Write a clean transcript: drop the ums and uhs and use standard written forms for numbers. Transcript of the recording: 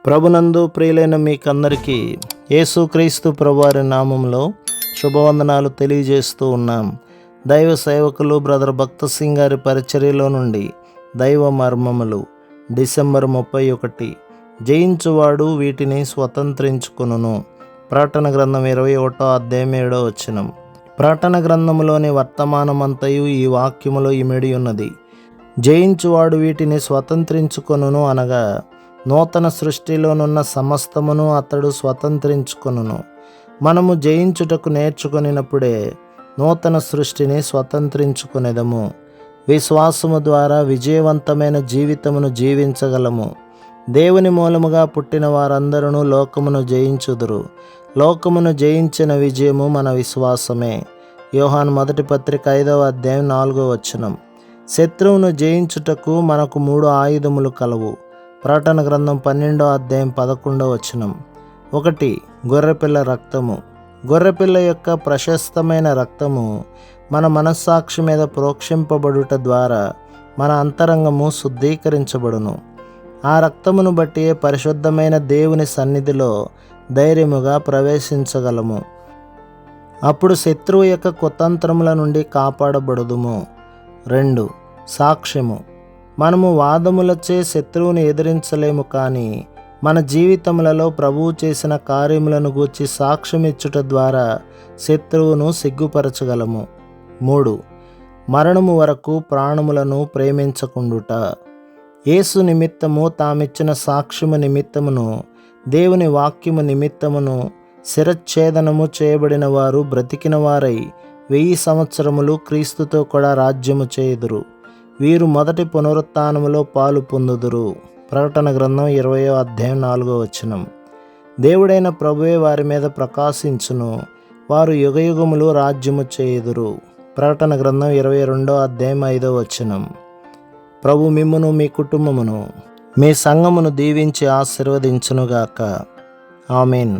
ప్రభునందు ప్రియులైన మీకందరికీ యేసుక్రీస్తు ప్రభువారి నామంలో శుభవందనాలు తెలియజేస్తూ ఉన్నాం. దైవ సేవకులు బ్రదర్ భక్త సింగ్ గారి పరిచర్యలో నుండి దైవ మర్మములు డిసెంబర్ 31. జయించువాడు వీటిని స్వతంత్రించుకొనును. ప్రకటన గ్రంథం 21వ అధ్యాయం 7వ వచనం. ప్రకటన గ్రంథములోని వర్తమానమంతయు ఈ వాక్యములో ఇమిడి ఉన్నది. జయించువాడు వీటిని స్వతంత్రించుకొనును అనగా నూతన సృష్టిలోనున్న సమస్తమును అతడు స్వతంత్రించుకొనును. మనము జయించుటకు నేర్చుకొనినప్పుడే నూతన సృష్టిని స్వతంత్రించుకొనేదము. విశ్వాసము ద్వారా విజయవంతమైన జీవితమును జీవించగలము. దేవుని మూలముగా పుట్టిన వారందరూ లోకమును జయించుదురు. లోకమును జయించిన విజయము మన విశ్వాసమే. యోహాను మొదటి పత్రిక 5వ అధ్యాయం 4వ వచనం. శత్రువును జయించుటకు మనకు 3 ఆయుధములు కలవు. ప్రకటన గ్రంథం 12వ అధ్యాయం 11వ వచనం. 1. గొర్రెపిల్ల రక్తము. గొర్రెపిల్ల యొక్క ప్రశస్తమైన రక్తము మన మనస్సాక్షి మీద ప్రోక్షింపబడుట ద్వారా మన అంతరంగము శుద్ధీకరించబడును. ఆ రక్తమును బట్టి పరిశుద్ధమైన దేవుని సన్నిధిలో ధైర్యముగా ప్రవేశించగలము. అప్పుడు శత్రువు యొక్క కుతంత్రముల నుండి కాపాడబడుదుము. 2. సాక్ష్యము. మనము వాదములచే శత్రువుని ఎదిరించలేము, కానీ మన జీవితములలో ప్రభువు చేసిన కార్యములను గూర్చి సాక్ష్యం ఇచ్చుట ద్వారా శత్రువును సిగ్గుపరచగలము. 3. మరణము వరకు ప్రాణములను ప్రేమించకుండుట. యేసు నిమిత్తము తామిచ్చిన సాక్ష్యము నిమిత్తమును దేవుని వాక్యము నిమిత్తమును శిరచ్ఛేదనము చేయబడిన వారు బ్రతికిన వారై 1000 సంవత్సరములు క్రీస్తుతో కూడా రాజ్యము చేయుదురు. వీరు మొదటి పునరుత్థానములో పాలు పొందుదురు. ప్రకటన గ్రంథం 20వ అధ్యాయం 4వ వచనం. దేవుడైన ప్రభువే వారి మీద ప్రకాశించును. వారు యుగయుగములు రాజ్యము చేయుదురు. ప్రకటన గ్రంథం 22వ అధ్యాయం 5వ వచనం. ప్రభు మిమ్మును, మీ కుటుంబమును, మీ సంఘమును దీవించి ఆశీర్వదించునుగాక. ఆమేన్.